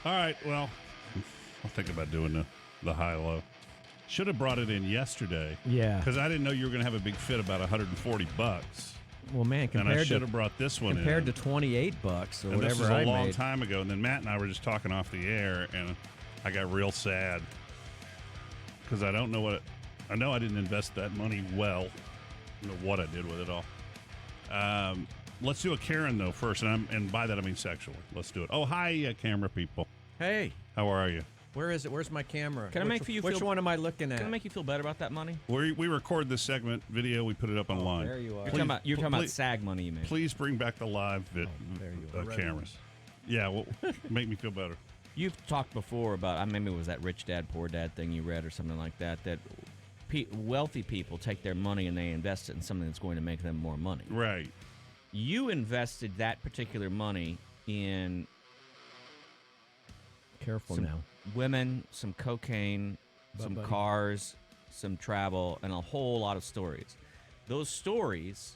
All right, well, I'll think about doing the high-low. Should have brought it in yesterday. Yeah. Because I didn't know you were going to have a big fit about $140. Well, man, And I should have brought this one compared in. to $28 or and whatever this was I a long made. time ago. And then Matt and I were just talking off the air, and I got real sad. Because I don't know what... I know I didn't invest that money well. I don't know what I did with it all. Let's do a Karen, though, first. And by that, I mean sexually. Let's do it. Oh, hi, camera people. Hey. How are you? Where is it? Where's my camera? Can I make you Which feel? one am I looking at? Can I make you feel better about that money? We record this segment video. We put it up online. There you are. You're talking about SAG money, you mean? Please bring back the live there you are. cameras. Yeah, well, make me feel better. You've talked before about, maybe it was that rich dad, poor dad thing you read or something like that, that wealthy people take their money and they invest it in something that's going to make them more money. Right. You invested that particular money in... Careful some now. Women, some cocaine, some buddy. cars, some travel, and a whole lot of stories. Those stories,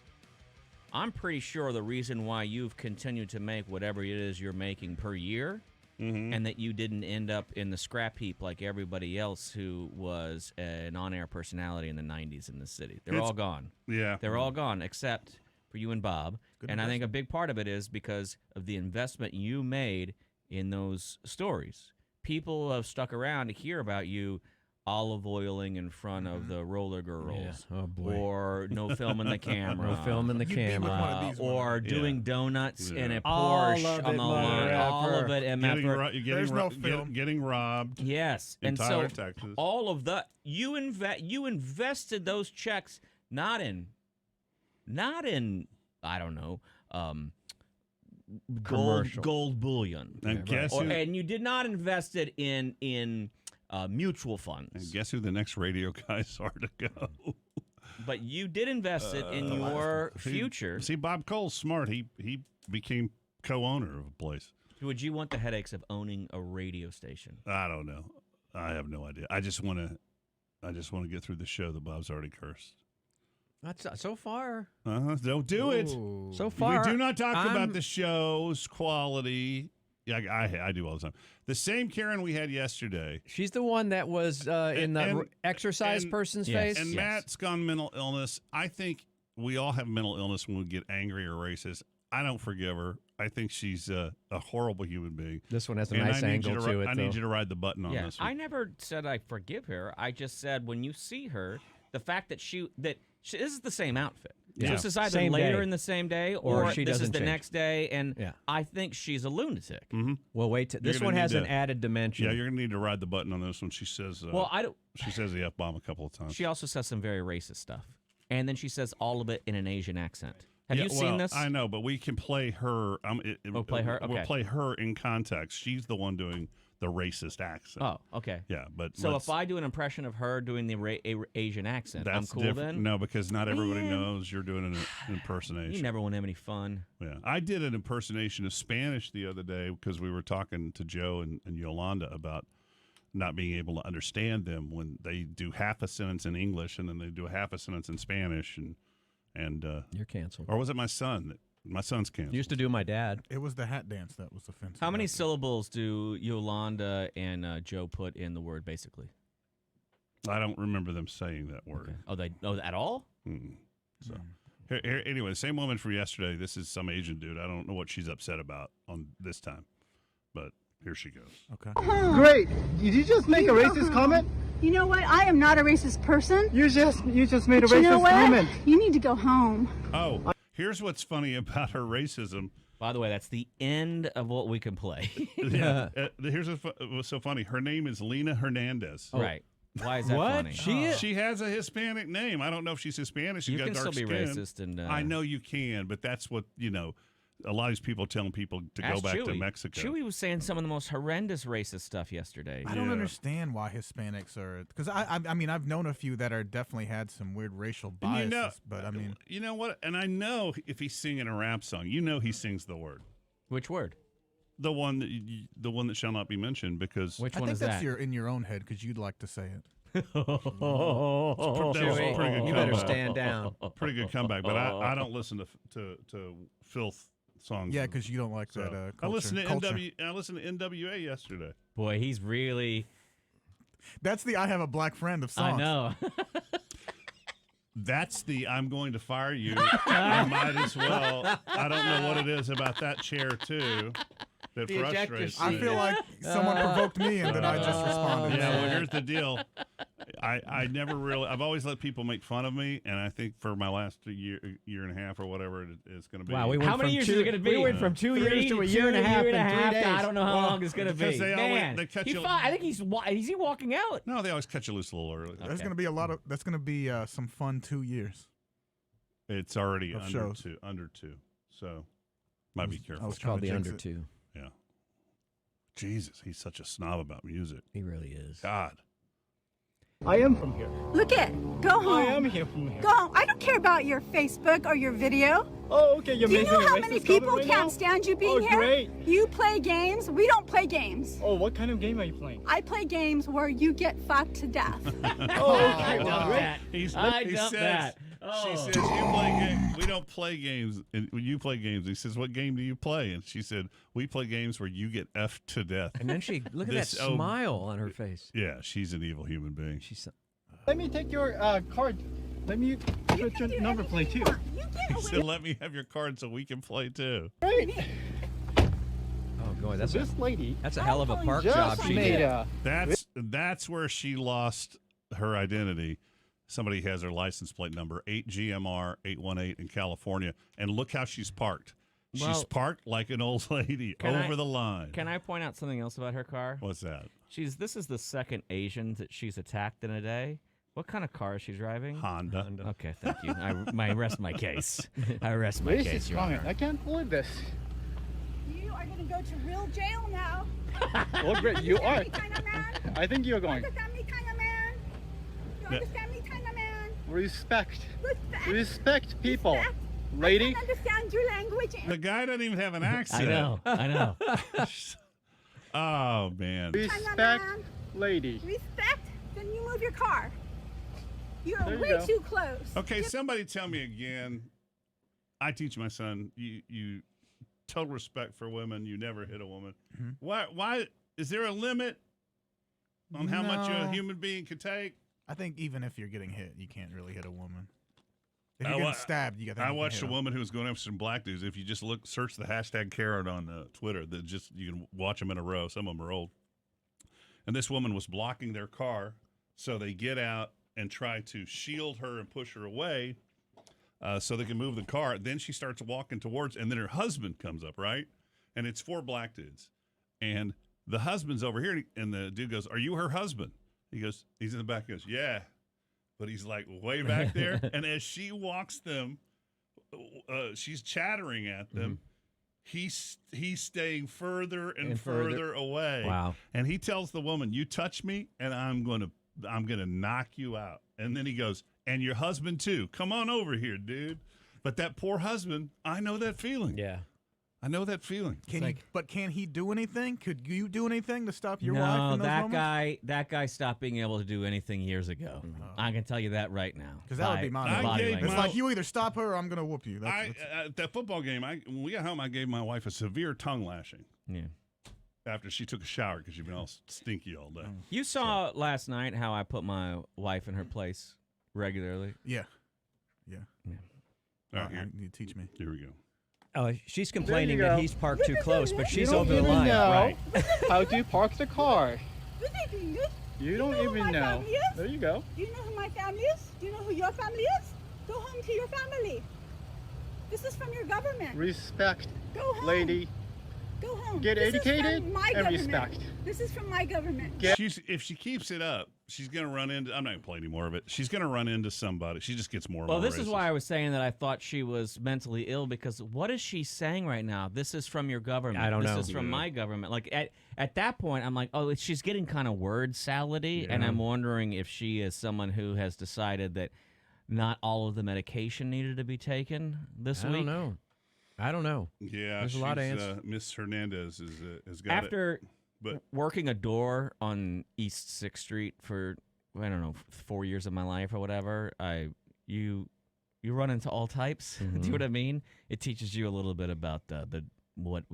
I'm pretty sure the reason why you've continued to make whatever it is you're making per year, and that you didn't end up in the scrap heap like everybody else who was an on-air personality in the 90s in the city. They're all gone. Yeah. They're all gone except for you and Bob. Good and I think a big part of it is because of the investment you made in those stories. People have stuck around to hear about you olive oiling in front of the roller girls, Yeah. Oh, boy. or no film in the camera, No film in the You'd be with one of camera. these or Yeah. doing donuts in a All Porsche of on it, the Mother line, all Effer. of it Getting, MFR. getting robbed Yes, in and Tyler, so Texas. all of the you invested those checks not in I don't know Commercial. gold bullion. And guess who? And you did not invest it in mutual funds. And guess who the next radio guys are to go? But you did invest it in your future. See, Bob Cole's smart. He became co-owner of a place. Would you want the headaches of owning a radio station? I don't know. I have no idea. I just want to get through the show that Bob's already cursed. That's so far. Don't do it. So far. We do not talk about the show's quality. Yeah, I do all the time. The same Karen we had yesterday. She's the one that was in the and- exercise and- person's yes. face. And Matt's gone mental illness. I think we all have mental illness when we get angry or racist. I don't forgive her. I think she's a horrible human being. This one has a And nice I need angle you to it. I need you to ride the button on Yeah, this one. I never said I forgive her. I just said when you see her, the fact that this is the same outfit. Yeah. So this is either Same later day. in the same day Or or she this is doesn't the change. next day, and Yeah. I think she's a lunatic. Well, wait. This gonna one need has an to- added dimension. Yeah, you're gonna need to ride the button on this one. She says. Well, I don't. She says the F bomb a couple of times. She also says some very racist stuff, and then she says all of it in an Asian accent. Have Yeah, you seen well, this? I know, but we can play her. Play her? We'll Okay. play her in context. She's the one doing the racist accent. Oh, okay. Yeah, but So let's- if I do an impression of her doing the Asian accent, I'm that's cool different. then? No, because not everybody Man. knows you're doing an impersonation. You never want to have any fun. Yeah, I did an impersonation of Spanish the other day because we were talking to Joe and Yolanda about not being able to understand them when they do half a sentence in English and then they do a half a sentence in Spanish and You're canceled. or was it my son? My son's canceled. Used to do my dad. It was the hat dance that was offensive. How many I think. syllables do Yolanda and Joe put in the word basically? I don't remember them saying that word. Okay. Oh, at all? So anyway, same woman from yesterday. This is some Asian dude. I don't know what she's upset about on this time, but here she goes. Okay. Great. Did you just make a racist comment? You know what? I am not a racist person. You just made a But you know racist what? comment. You need to go home. Oh, here's what's funny about her racism. By the way, that's the end of what we can play. Yeah. Here's what's so funny. Her name is Lena Hernandez. Right. Why is that What? funny? She has a Hispanic name. I don't know if she's Hispanic. She's You got can dark still be skin. racist and I know you can, but that's what a lot of these people telling people to go Ask back to Chewy. Mexico. Chewy was saying some of the most horrendous racist stuff yesterday. I don't Yeah. understand why Hispanics are, because I mean I've known a few that are definitely had some weird racial And biases, but I mean you know what? And I know if he's singing a rap song, he sings the word, Which word? the one that shall not be mentioned, because Which I one think is that's that? in your own head because you'd like to say it. Oh, that was a pretty good you better comeback. stand down. Pretty good comeback, but I don't listen to filth songs. Yeah, because you don't like that I culture. listened to I listened to NWA yesterday. Boy, he's really. That's the I Have a Black Friend of songs. I know. That's the I'm going to fire you. I might as well. I don't know what it is about that chair too that The ejector frustrates seat. me. I feel like someone provoked me and then I just responded. Yeah, well, here's the deal. I never really. I've always let people make fun of me, and I think for my last year and a half or whatever it's going to be. Wow, we went How many from years two, is it going to be? We went from 2 years to a year and a half in 3 days. I don't know how long it's going to be. because they always- Man, they catch he you- I think he's. Is he walking out? No, they always catch you loose a little early. There's going to be a lot of. That's going to be some fun 2 years. It's already Of under shows. two, so might be careful. It's called trying to the jinx under it. 2. Yeah. Jesus, he's such a snob about music. He really is. God. I am from here. Look it. Go home. I am here from here. Go home. I don't care about your Facebook or your video. Oh, okay. You're Do you making know how a many racist people comment right can't now? stand you being Oh, here? great. You play games. We don't play games. Oh, what kind of game are you playing? I play games where you get fucked to death. Oh, okay. I Well, dumped great. that. He I says, dumped that. She Oh. says, you play games. We don't play games. And when you play games, he says, what game do you play? And she said, we play games where you get effed to death. And then she look at that This- oh, smile on her face. Yeah, she's an evil human being. She's Let me take your card. Let me put your number plate too. You get He away. said, let me have your card so we can play too. Great. oh boy, that's This lady a hell of a park job just she made did. That's where she lost her identity. Somebody has her license plate number 8GMR 818 in California, and look how she's parked. She's Well, parked like an old lady can over I- the line. Can I point out something else about her car? What's that? This is the second Asian that she's attacked in a day. What kind of car is she driving? Honda. Okay, thank you. I rest my case. I rest my case, Racist Your comment. Honor. I can't believe this. You are going to go to real jail now. Oh, great. You are. Me kind of man. I think you're You going. understand me kind of man. You Yeah. understand me kind of man. Respect. Respect. Respect people. Respect. I Lady. can't understand your language. The guy doesn't even have an accent. I know. Oh, man. Respect. man. Lady. Respect. Then you move your car. You're There you way go. too close. Okay, somebody tell me again. I teach my son, you total respect for women. You never hit a woman. Mm-hmm. Why is there a limit on how much a No. human being can take? I think even if you're getting hit, you can't really hit a woman. If I you're wa- getting stabbed, you got. I watched a woman who was going after some black dudes. If you just search the hashtag Karen on Twitter, that you can watch them in a row. Some of them are old. And this woman was blocking their car, so they get out and try to shield her and push her away, so they can move the car. Then she starts walking towards, and then her husband comes up, right? And it's 4 black dudes, and the husband's over here, and the dude goes, "Are you her husband?" He goes, "He's in the back." He goes, "Yeah." But he's like way back there. And as she walks them, she's chattering at them. He's staying further and further away. Wow. And he tells the woman, "You touch me, and I'm gonna knock you out." And then he goes, "And your husband too. Come on over here, dude." But that poor husband, I know that feeling. Yeah. I know that feeling. But can he do anything? Could you do anything to stop your wife No, in those that moments? guy stopped being able to do anything years ago. I can tell you that right now. Because that would be my I body gave language. It's my- like you either stop her or I'm going to whoop you. At that football game, when we got home, I gave my wife a severe tongue lashing Yeah. after she took a shower because she'd been all stinky all day. You saw last night how I put my wife in her place regularly. Yeah. All right, You need to teach me. here we go. Oh, she's complaining go. that he's parked too close, but she's you don't over the even line. know Right. how to park the car. You You don't know who even my know. family is? There you go. Do you know who my family is? Do you know who your family is? Go home to your family. This is from your government. Respect, Go home. lady. Go home. Get This is educated from my and government. respect. This is from my government. Yeah. If she keeps it up, she's going to run into. I'm not going to play any more of it. She's going to run into somebody. She just gets more. And Well, more this is racist. why I was saying that I thought she was mentally ill, because what is she saying right now? This is from your government. I don't this know. is from my government. Like at that point, I'm like, oh, she's getting kind of word salady, and Yeah. I'm wondering if she is someone who has decided that not all of the medication needed to be taken this I week. don't know. I don't know. Yeah, There's a lot of answers. Miss Hernandez has got it. After But working a door on East 6th Street for, I don't know, 4 years of my life or whatever, you you run into all types. Do you know what I mean? It teaches you a little bit about what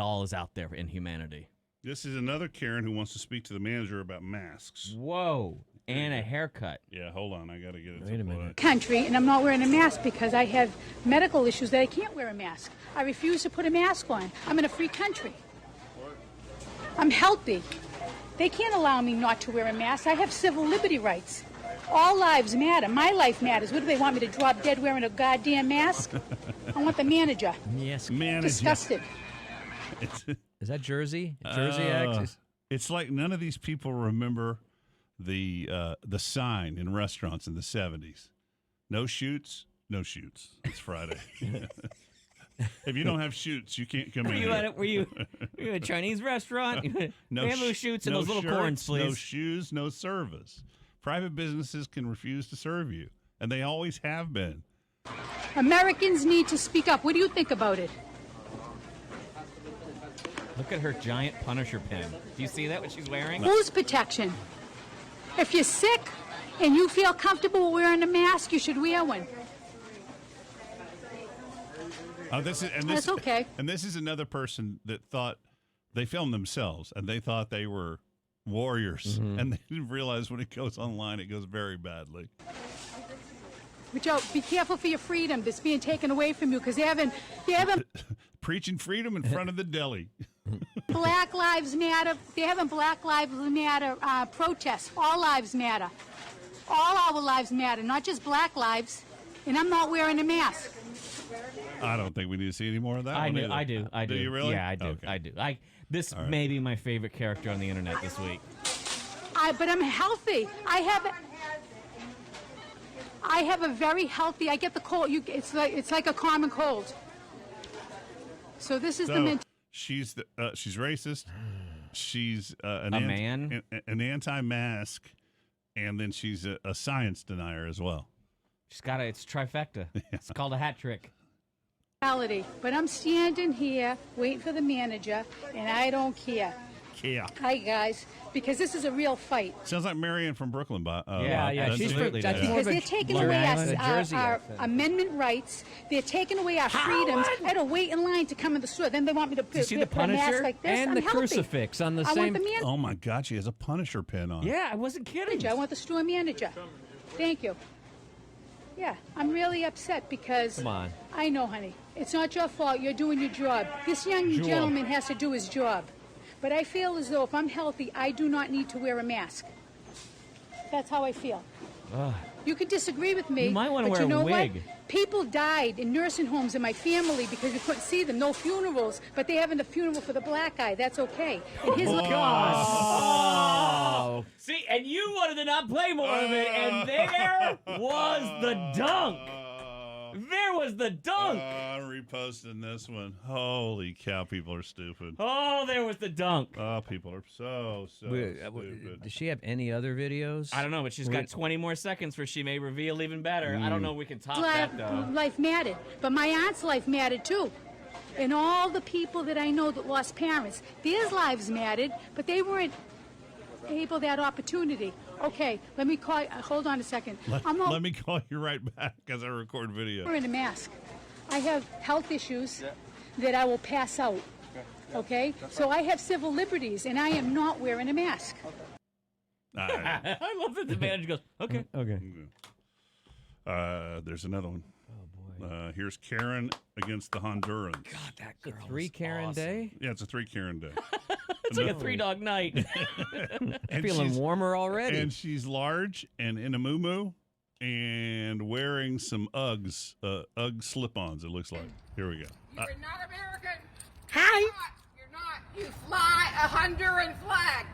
all is out there in humanity. This is another Karen who wants to speak to the manager about masks. Whoa. And a haircut. Yeah, hold on. I got to get it. Wait a minute. Country, and I'm not wearing a mask because I have medical issues that I can't wear a mask. I refuse to put a mask on. I'm in a free country. I'm healthy. They can't allow me not to wear a mask. I have civil liberty rights. All lives matter. My life matters. What do they want me to drop dead wearing a goddamn mask? I want the manager. Yes. Manager. Disgusted. Is that Jersey? Jersey X? It's like none of these people remember the sign in restaurants in the 70s. No shoots, no shoots. It's Friday. If you don't have shoots, you can't come in. Were you at a Chinese restaurant? No bamboo shoots and no those little shirts, corns, please. No shoes, no service. Private businesses can refuse to serve you, and they always have been. Americans need to speak up. What do you think about it? Look at her giant Punisher pin. Do you see that, what she's wearing? Who's protection? If you're sick and you feel comfortable wearing a mask, you should wear one. That's okay. And this is another person that thought they filmed themselves, and they thought they were warriors, and they didn't realize when it goes online, it goes very badly. But Joe, be careful for your freedom that's being taken away from you because they haven't Preaching freedom in front of the deli. Black Lives Matter. They haven't Black Lives Matter protests. All lives matter. All our lives matter, not just black lives. And I'm not wearing a mask. I don't think we need to see any more of that. I one do. Do you really? Yeah, I do. Okay. I do. This may be my favorite character on the internet this week. But I'm healthy. I have a very healthy. I get the cold. It's like a common cold. So this is she's racist. She's an anti-mask, and then she's a science denier as well. It's trifecta. It's called a hat trick. reality. But I'm standing here waiting for the manager, and I don't care. Yeah. Hi guys, because this is a real fight. Sounds like Marianne from Brooklyn. Yeah, she's absolutely that's does. more Because of a they're taking Long away Island, Jersey our accent. amendment rights. They're taking away our freedoms. I had to wait in line to come in the store. Then they want me to you see the put a mask Punisher? like this. And I'm the healthy. crucifix on the I same. want the Oh my God, she has a Punisher pin on. Yeah, I wasn't kidding. I want the store manager. Thank you. Yeah, I'm really upset because Come on. I know, honey. It's not your fault. You're doing your job. This young gentleman has to do his job. But I feel as though if I'm healthy, I do not need to wear a mask. That's how I feel. You could disagree with me. You might wanna but wear you know a wig. What? People died in nursing homes in my family because we couldn't see them. No funerals, but they're having a funeral for the black guy. That's okay. And his Oh. See, and you wanted to not play more of it, and there was the dunk. There was the dunk. I'm reposting this one. Holy cow, people are stupid. Oh, there was the dunk. Oh, people are so stupid. Does she have any other videos? I don't know, but she's got 20 more seconds where she may reveal even better. I don't know if we can top life, that, though. life mattered. But my aunt's life mattered too. And all the people that I know that lost parents, their lives mattered, but they weren't able that opportunity. Okay, let me call. Hold on a second. Let me call you right back as I record video. Wearing a mask. I have health issues that I will pass out. Okay, so I have civil liberties, and I am not wearing a mask. All right. I love that the manager goes, okay. Okay. There's another one. Oh boy. Here's Karen against the Hondurans. God, that girl. Three Karen day. Yeah, it's a 3 Karen day. It's like a 3-dog night. And Feeling she's- warmer already. And she's large and in a muumuu and wearing some Uggs, Ugg slip-ons, it looks like. Here we go. You're not American. Hi. You're not. You fly a Honduran flag.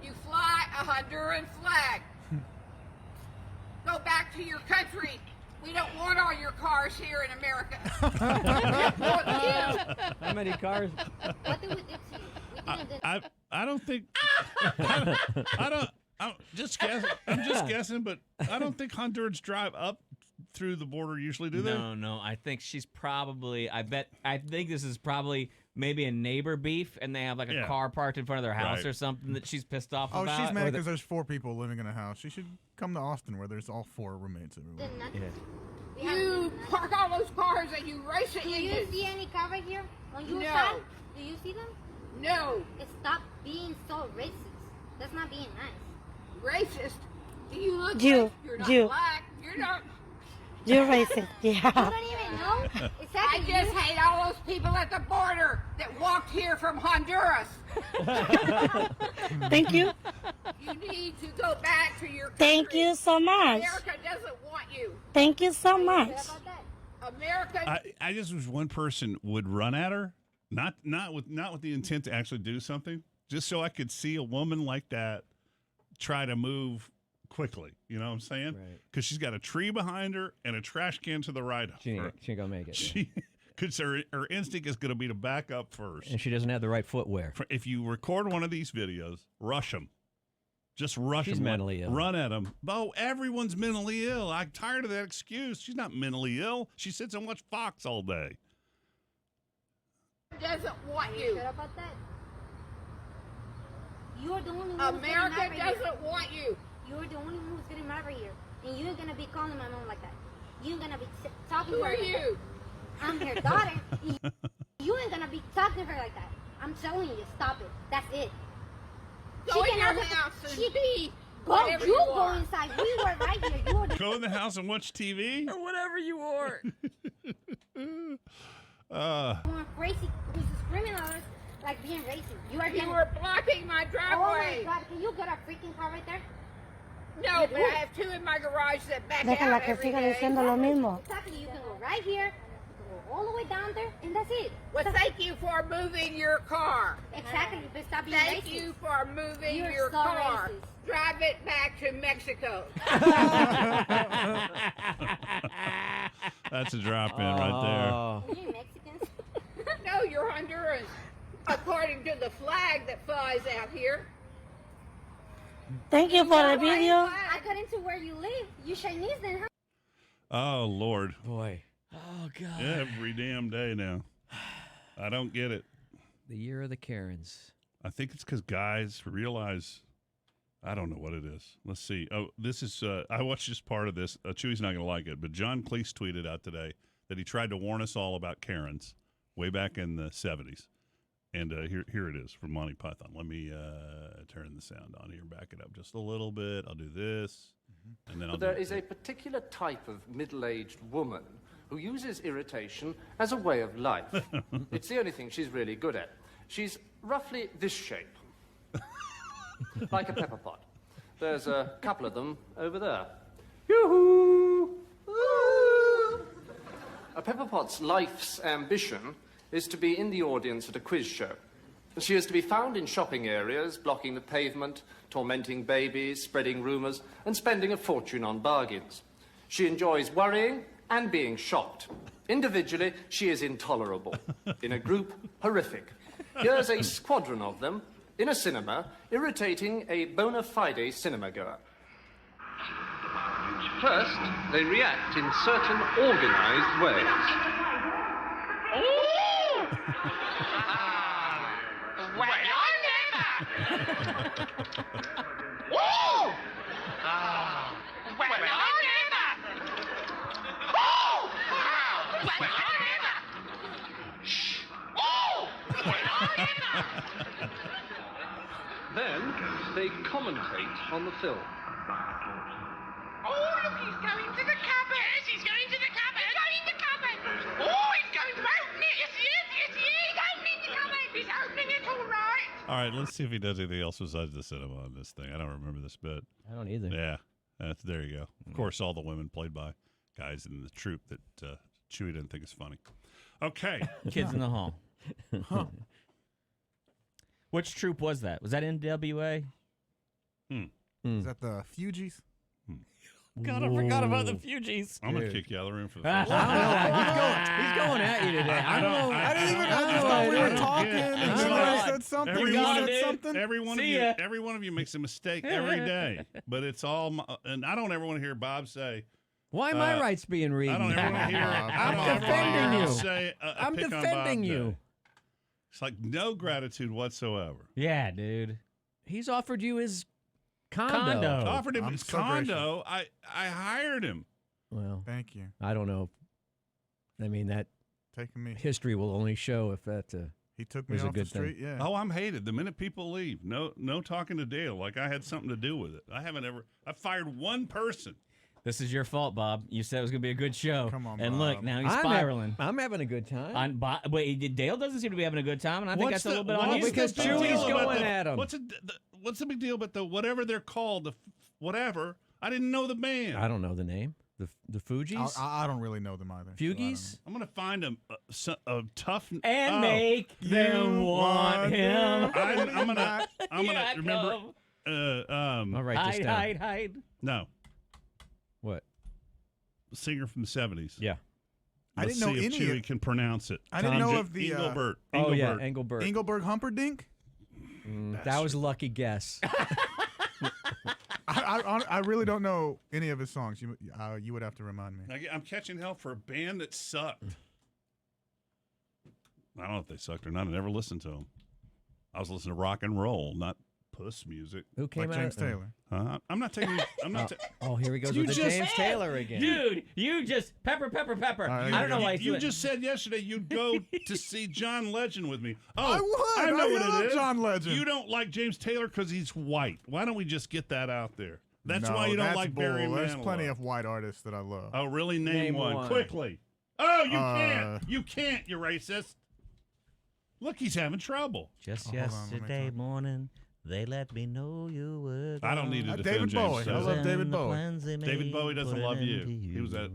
You fly a Honduran flag. Go back to your country. We don't want all your cars here in America. How many cars? What did we do to you? We didn't. I don't think I'm just guessing, but I don't think Hondurans drive up through the border usually, do they? No. I think she's probably, I think this is probably maybe a neighbor beef, and they have like a car parked in front of their house Right. or something that she's pissed off Oh, about. she's mad because there's 4 people living in a house. She should come to Austin where there's all 4 roommates everywhere. Did nothing. You park all those cars and you race it Do you into. see any car right here on your No. side? Do you see them? No. Stop being so racist. That's not being nice. Racist? Do you look You, like you're not you. black? You're not. You're racist. You Yeah. don't even know. I Exactly. just hate all those people at the border that walked here from Honduras. Thank you. You need to go back to your country. Thank you so much. America doesn't want you. Thank you so What much. about that? America. I just wish one person would run at her, not with the intent to actually do something, just so I could see a woman like that try to move quickly. You know what I'm saying? Right. Because she's got a tree behind her and a trash can to the right of She her. ain't gonna make it. Because her instinct is going to be to back up first. And she doesn't have the right footwear. If you record one of these videos, rush them. Just rush them. She's mentally ill. Run at them. Bo, everyone's mentally ill. I'm tired of that excuse. She's not mentally ill. She sits and watches Fox all day. doesn't want Are you you. sure about that? You're the only one who's America getting mad right doesn't want you. here. You're the only one who's getting mad right here. And you're gonna be calling my mom like that. You're gonna be talking Who to her are like that. you? I'm her daughter. You ain't gonna be talking to her like that. I'm telling you, stop it. That's it. Go She in your cannot- house and she- be Go, whatever you you go are. inside. We were right here. You were the Go in the house and watch TV? Or whatever you are. one crazy who's screaming at us like being racist. You are You being. were blocking my Oh my driveway. God! Can you get a freaking car right there? No, but I have two in my garage that back Déjala out que every siga day. diciendo lo mismo. Exactly. You can go right here. You can go all the way down there, and that's it. Well, thank you for moving your car. Exactly. But stop being Thank racist. you for moving You're your so car. racist. Drive it back to Mexico. That's a drop in right Oh. Are you Mexicans? No, you're Honduran. According to the flag that flies out here. Thank you for the video. According to where you live, you Chinese then, huh? there. Oh, Lord. Boy. Oh, God. Every damn day now. I don't get it. The year of the Karens. I think it's because guys realize, I don't know what it is. Let's see. Oh, this is, I watched just part of this. Chewy's not going to like it, but John Cleese tweeted out today that he tried to warn us all about Karens way back in the 70s. And here it is from Monty Python. Let me turn the sound on here, back it up just a little bit. I'll do this, and then I'll But there do is a particular type of middle-aged woman who uses irritation as a way of life. It's the only thing she's really good at. She's roughly this shape, like a pepper pot. There's a couple of them over there. Yoo-hoo! Ooh! A pepper pot's life's ambition is to be in the audience at a quiz show. She is to be found in shopping areas, blocking the pavement, tormenting babies, spreading rumours, and spending a fortune on bargains. She enjoys worrying and being shocked. Individually, she is intolerable. In a group, horrific. Here's a squadron of them, in a cinema, irritating a bona fide cinema goer. First, they react in certain organised ways. Well, I never. Woo! Well, I never. Oh! Well, I never. Shh. Oh! Well, I never. Then, they commentate on the film. Oh, look, he's going to the cupboard. Yes, he's going to the cupboard. He's going to the cupboard. Oh, he's going to open it. Yes, he is. Yes, he is. He's opening the cupboard. He's opening it all right. All right, let's see if he does anything else besides the cinema on this thing. I don't remember this bit. I don't either. Yeah, there you go. Of course, all the women played by guys in the troupe that Chewy didn't think is funny. Okay. Kids in the Hall. Which troop was that? Was that NWA? Is that the Fugees? God, I forgot about the Fugees. I'm going to Dude. kick you out of the room for the I first don't time. know. He's going at you today. I don't know. I didn't even. I don't just know. thought we were Yeah. talking, Yeah. and It's then not- I said something. Every You one said of you- something. Every one of See you, ya. every one of you makes a mistake every day, but it's all. And I don't ever want to hear Bob say. Why my rights being read? I don't ever want to hear. I don't ever defending wanna hear you. Say I'm pick on defending Bob you. Day. It's like no gratitude whatsoever. Yeah, dude. He's offered you his condo. Condo. Offered him I'm his so condo. I hired him. Well, Thank you. I don't know. I mean, that Taking me. history will only show if that. He took me was a off the good thing. street. Yeah. Oh, I'm hated. The minute people leave, no talking to Dale like I had something to do with it. I fired one person. This is your fault, Bob. You said it was going to be a good show. Come on, and Bob. look, now he's spiraling. I'm having a good time. Wait, Dale doesn't seem to be having a good time, and I think that's a little bit on you. Because Chewy's going at him. What's the big deal about the whatever they're called, the whatever? I didn't know the band. I don't know the name. The Fugees? I don't really know them either. Fugees? I'm going to find a tough... And make them want him. I'm going to remember... I'll write this down. Hide. No. What? Singer from the 70s. Yeah. I didn't know see if any Chewy of- can pronounce it. I didn't know of the Engelbert. Oh, yeah, Engelbert. Engelbert Humperdinck? That was a lucky guess. I really don't know any of his songs. You would have to remind me. I'm catching hell for a band that sucked. I don't know if they sucked or not. I never listened to them. I was listening to rock and roll, not puss music. Who came Like out? James Taylor. I'm not taking. I'm not. Oh, here he goes You with the just James said- Taylor again. Dude, you just pepper. right, I don't know why You just said yesterday you'd go to see John Legend with me. Oh, I would. I know I what love it is. John Legend. You don't like James Taylor because he's white. Why don't we just get that out there? That's No, why you don't that's like bull. Barry Manilow. There's plenty of white artists that I love. Oh, really? Name one one. quickly. Oh, you can't. You can't. You racist. Look, he's having trouble. Just hold on, let me yesterday talk. morning, they let me know you were I don't need to defend David Bowie. James I Taylor. love David Bowie. David Bowie doesn't love you.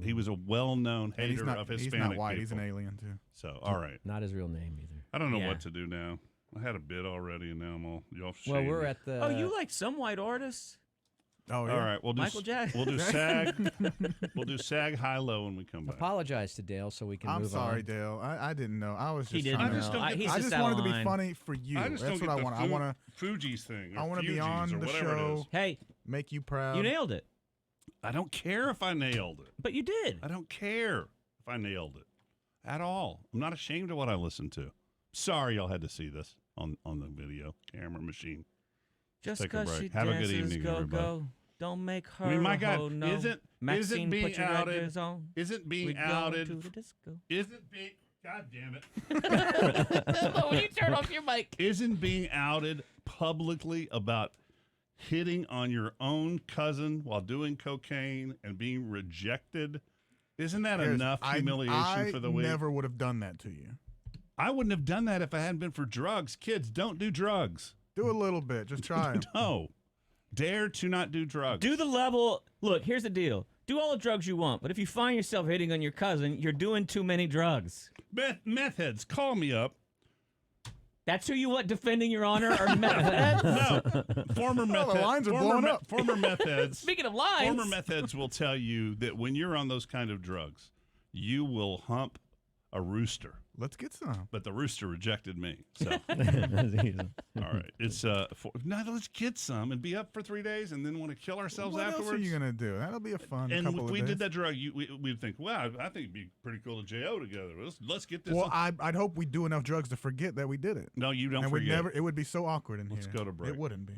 He was a well-known And hater of he's Hispanic not white. He's people. an alien too. So, all right. Not his real name either. I don't know Yeah. what to do now. I had a bit already, and now I'm all y'all. Well, shady. we're at the. Oh, you like some white artists? Oh yeah. All right, we'll do Michael Jackson. We'll do SAG. We'll do SAG high low when we come back. Apologize to Dale so we can I'm move sorry, on. Dale. I didn't know. I was just. He didn't trying I to- just don't know. get He's I just just out wanted of to be line. funny for you. I just That's don't what get I want. the I want to Fuji's thing. Or I wanna be Fugees on or the whatever it show. is. Hey, make you proud. you nailed it. I don't care if I nailed it. But you did. I don't care if I nailed it at all. I'm not ashamed of what I listened to. Sorry, y'all had to see this on the video camera machine. Just take a because break. she Have a good dances, evening, go, everybody. go. Don't make her I mean, my a God, hoe, no. isn't Maxine, being put your outed? records on. Isn't being We go outed? to the disco. Isn't being? God damn it! When you turn off your mic. Isn't being outed publicly about hitting on your own cousin while doing cocaine and being rejected? Isn't that enough humiliation for the week? I never would have done that to you. I wouldn't have done that if I hadn't been for drugs. Kids, don't do drugs. Do a little bit. Just try 'em. No. Dare to not do drugs. Do the level. Look, here's the deal. Do all the drugs you want, but if you find yourself hitting on your cousin, you're doing too many drugs. Meth heads, call me up. That's who you want defending your honor or meth heads? No. Former meth the heads. lines are blowing up. Former meth heads. Speaking of lines. Former meth heads will tell you that when you're on those kind of drugs, you will hump a rooster. Let's get some. But the rooster rejected me. So all right. It's now let's get some and be up for 3 days and then want to kill ourselves What afterwards. else are you gonna do? That'll be a fun And couple if of we days. did that drug, we'd think, wow, I think it'd be pretty cool to JO together. Let's get this. Well, I'd hope we do enough drugs to forget that we did it. No, you don't and forget. It would be so awkward in Let's here. go to break. It wouldn't be.